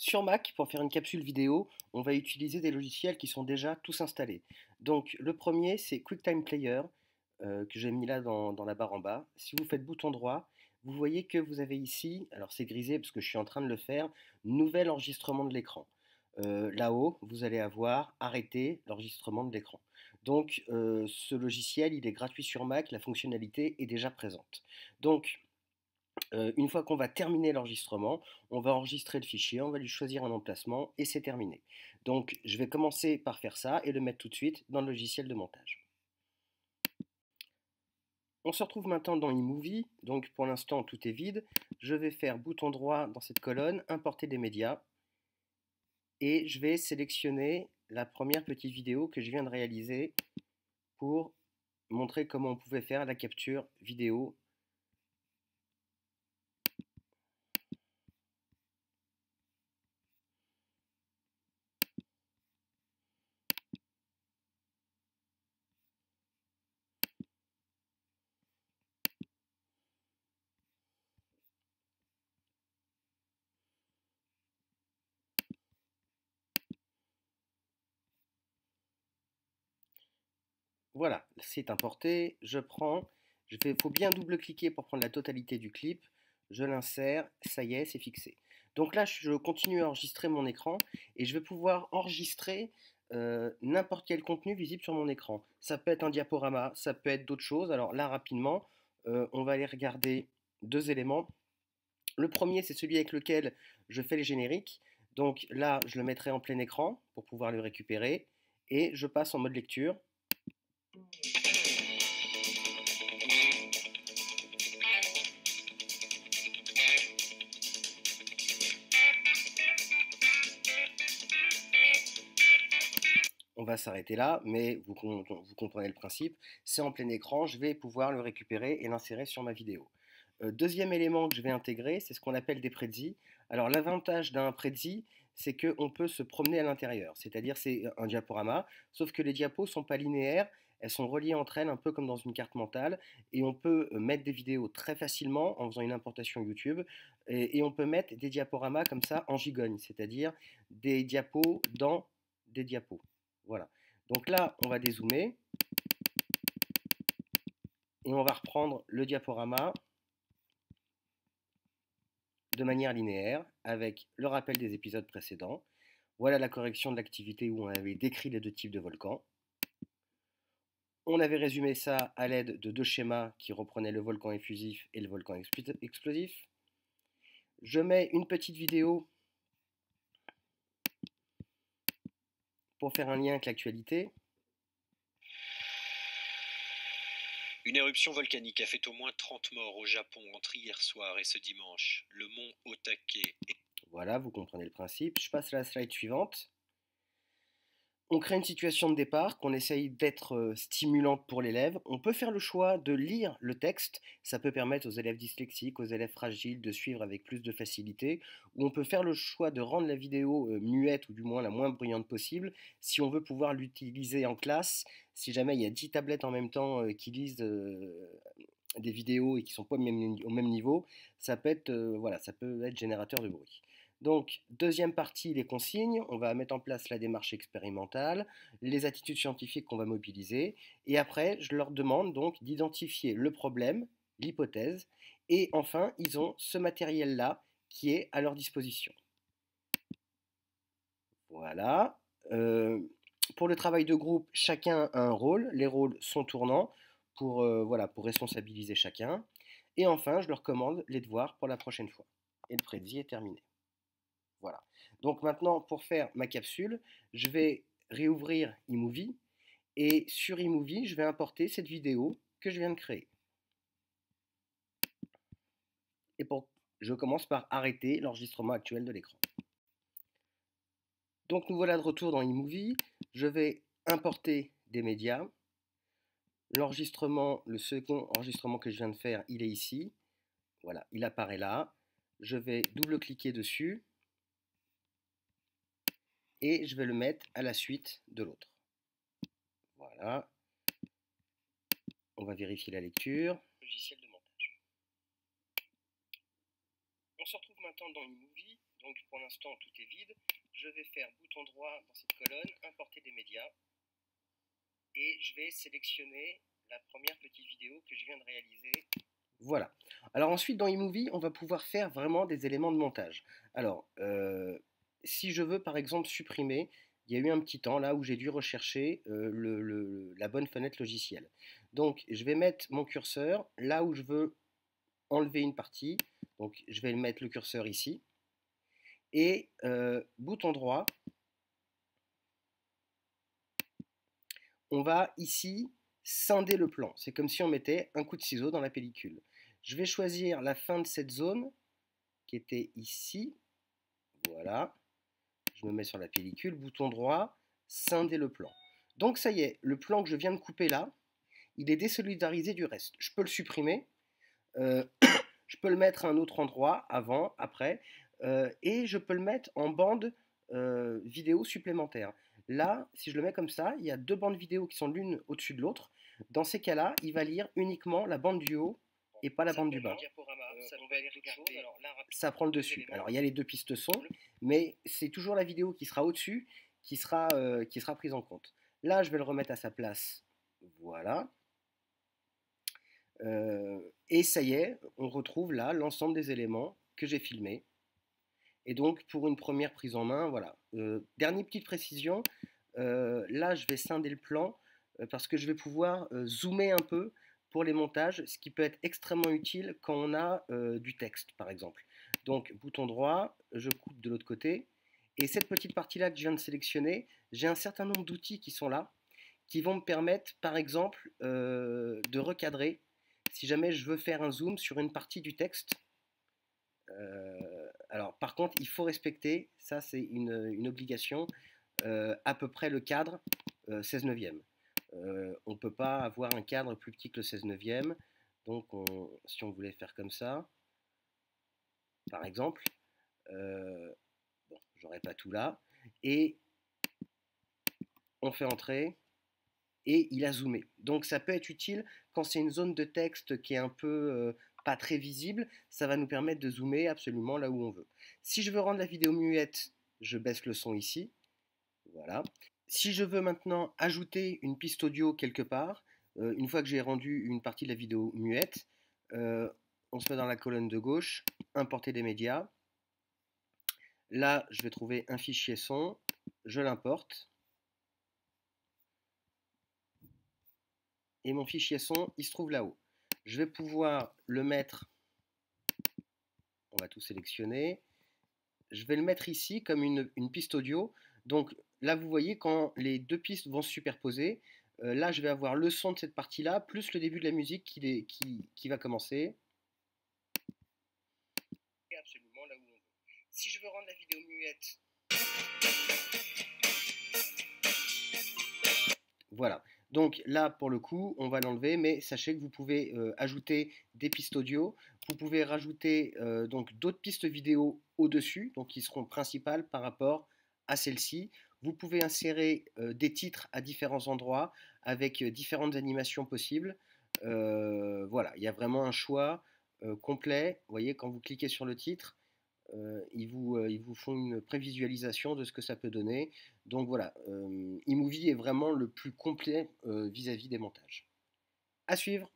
Sur Mac, pour faire une capsule vidéo, on va utiliser des logiciels qui sont déjà tous installés. Donc le premier, c'est QuickTime Player, que j'ai mis là dans la barre en bas. Si vous faites bouton droit, vous voyez que vous avez ici, alors c'est grisé parce que je suis en train de le faire, nouvel enregistrement de l'écran. Là-haut, vous allez avoir arrêté l'enregistrement de l'écran. Donc ce logiciel, il est gratuit sur Mac, la fonctionnalité est déjà présente. Donc une fois qu'on va terminer l'enregistrement, on va enregistrer le fichier, on va lui choisir un emplacement et c'est terminé. Donc je vais commencer par faire ça et le mettre tout de suite dans le logiciel de montage. On se retrouve maintenant dans eMovie, donc pour l'instant tout est vide. Je vais faire bouton droit dans cette colonne, importer des médias et je vais sélectionner la première petite vidéo que je viens de réaliser pour montrer comment on pouvait faire la capture vidéo. Voilà, c'est importé, je prends, faut bien double-cliquer pour prendre la totalité du clip, je l'insère, ça y est, c'est fixé. Donc là, je continue à enregistrer mon écran et je vais pouvoir enregistrer n'importe quel contenu visible sur mon écran. Ça peut être un diaporama, ça peut être d'autres choses. Alors là, rapidement, on va aller regarder deux éléments. Le premier, c'est celui avec lequel je fais les génériques. Donc là, je le mettrai en plein écran pour pouvoir le récupérer et je passe en mode lecture. On va s'arrêter là, mais vous comprenez le principe. C'est en plein écran, je vais pouvoir le récupérer et l'insérer sur ma vidéo. Deuxième élément que je vais intégrer, c'est ce qu'on appelle des prédits. Alors l'avantage d'un prédit, c'est qu'on peut se promener à l'intérieur, c'est-à-dire c'est un diaporama, sauf que les diapos ne sont pas linéaires, elles sont reliées entre elles un peu comme dans une carte mentale, et on peut mettre des vidéos très facilement en faisant une importation YouTube, et on peut mettre des diaporamas comme ça en gigogne, c'est-à-dire des diapos dans des diapos. Voilà. Donc là, on va dézoomer et on va reprendre le diaporama de manière linéaire avec le rappel des épisodes précédents. Voilà la correction de l'activité où on avait décrit les deux types de volcans. On avait résumé ça à l'aide de deux schémas qui reprenaient le volcan effusif et le volcan explosif. Je mets une petite vidéo pour faire un lien avec l'actualité. Une éruption volcanique a fait au moins 30 morts au Japon entre hier soir et ce dimanche. Le mont Otake est... Voilà, vous comprenez le principe. Je passe à la slide suivante. On crée une situation de départ qu'on essaye d'être stimulante pour l'élève. On peut faire le choix de lire le texte. Ça peut permettre aux élèves dyslexiques, aux élèves fragiles de suivre avec plus de facilité. Ou on peut faire le choix de rendre la vidéo muette ou du moins la moins bruyante possible si on veut pouvoir l'utiliser en classe. Si jamais il y a 10 tablettes en même temps qui lisent des vidéos et qui ne sont pas au même niveau, ça peut être, voilà, ça peut être générateur de bruit. Donc, deuxième partie, les consignes. On va mettre en place la démarche expérimentale, les attitudes scientifiques qu'on va mobiliser. Et après, je leur demande donc d'identifier le problème, l'hypothèse. Et enfin, ils ont ce matériel-là qui est à leur disposition. Voilà. Pour le travail de groupe, chacun a un rôle. Les rôles sont tournants pour, voilà, pour responsabiliser chacun. Et enfin, je leur commande les devoirs pour la prochaine fois. Et le prédit est terminé. Voilà. Donc maintenant, pour faire ma capsule, je vais réouvrir eMovie et sur eMovie, je vais importer cette vidéo que je viens de créer. Et je commence par arrêter l'enregistrement actuel de l'écran. Donc nous voilà de retour dans eMovie. Je vais importer des médias. L'enregistrement, le second enregistrement que je viens de faire, il est ici. Voilà, il apparaît là. Je vais double-cliquer dessus et je vais le mettre à la suite de l'autre. Voilà. On va vérifier la lecture. Logiciel de montage. On se retrouve maintenant dans eMovie. Donc pour l'instant tout est vide. Je vais faire bouton droit dans cette colonne, importer des médias. Et je vais sélectionner la première petite vidéo que je viens de réaliser. Voilà. Alors ensuite dans eMovie, on va pouvoir faire vraiment des éléments de montage. Alors, si je veux par exemple supprimer, il y a eu un petit temps là où j'ai dû rechercher la bonne fenêtre logicielle. Donc je vais mettre mon curseur là où je veux enlever une partie. Donc je vais mettre le curseur ici. Et bouton droit, on va ici scinder le plan. C'est comme si on mettait un coup de ciseau dans la pellicule. Je vais choisir la fin de cette zone qui était ici. Voilà. Je me mets sur la pellicule, bouton droit, scinder le plan. Donc ça y est, le plan que je viens de couper là, il est désolidarisé du reste. Je peux le supprimer. Je peux le mettre à un autre endroit, avant, après, et je peux le mettre en bande vidéo supplémentaire. Là, si je le mets comme ça, il y a deux bandes vidéo qui sont l'une au-dessus de l'autre. Dans ces cas-là, il va lire uniquement la bande du haut et pas la bande du bas. Ça prend le dessus. Alors, il y a les deux pistes son, mais c'est toujours la vidéo qui sera au-dessus qui sera prise en compte. Là, je vais le remettre à sa place. Voilà. Et ça y est, on retrouve là l'ensemble des éléments que j'ai filmés. Et donc, pour une première prise en main, voilà. Dernière petite précision, là, je vais scinder le plan parce que je vais pouvoir zoomer un peu pour les montages, ce qui peut être extrêmement utile quand on a du texte, par exemple. Donc, bouton droit, je coupe de l'autre côté. Et cette petite partie-là que je viens de sélectionner, j'ai un certain nombre d'outils qui sont là, qui vont me permettre, par exemple, de recadrer si jamais je veux faire un zoom sur une partie du texte. Alors, par contre, il faut respecter, ça c'est une obligation, à peu près le cadre 16 neuvième. On ne peut pas avoir un cadre plus petit que le 16 neuvième. Donc, si on voulait faire comme ça, par exemple, bon, j'aurais pas tout là, et on fait entrer, et il a zoomé. Donc ça peut être utile quand c'est une zone de texte qui est un peu pas très visible, ça va nous permettre de zoomer absolument là où on veut. Si je veux rendre la vidéo muette, je baisse le son ici. Voilà. Si je veux maintenant ajouter une piste audio quelque part, une fois que j'ai rendu une partie de la vidéo muette, on se met dans la colonne de gauche, importer des médias. Là, je vais trouver un fichier son, je l'importe. Et mon fichier son, il se trouve là-haut. Je vais pouvoir le mettre, on va tout sélectionner, je vais le mettre ici comme une piste audio. Donc là, vous voyez, quand les deux pistes vont se superposer, là, je vais avoir le son de cette partie-là, plus le début de la musique qui va commencer. Absolument là où on veut. Si je veux rendre la vidéo muette, voilà. Donc là, pour le coup, on va l'enlever, mais sachez que vous pouvez ajouter des pistes audio. Vous pouvez rajouter donc d'autres pistes vidéo au-dessus, donc qui seront principales par rapport à celle-ci. Vous pouvez insérer des titres à différents endroits avec différentes animations possibles. Voilà, il y a vraiment un choix complet. Vous voyez, quand vous cliquez sur le titre, ils vous font une prévisualisation de ce que ça peut donner. Donc voilà, eMovie est vraiment le plus complet vis-à-vis des montages. À suivre!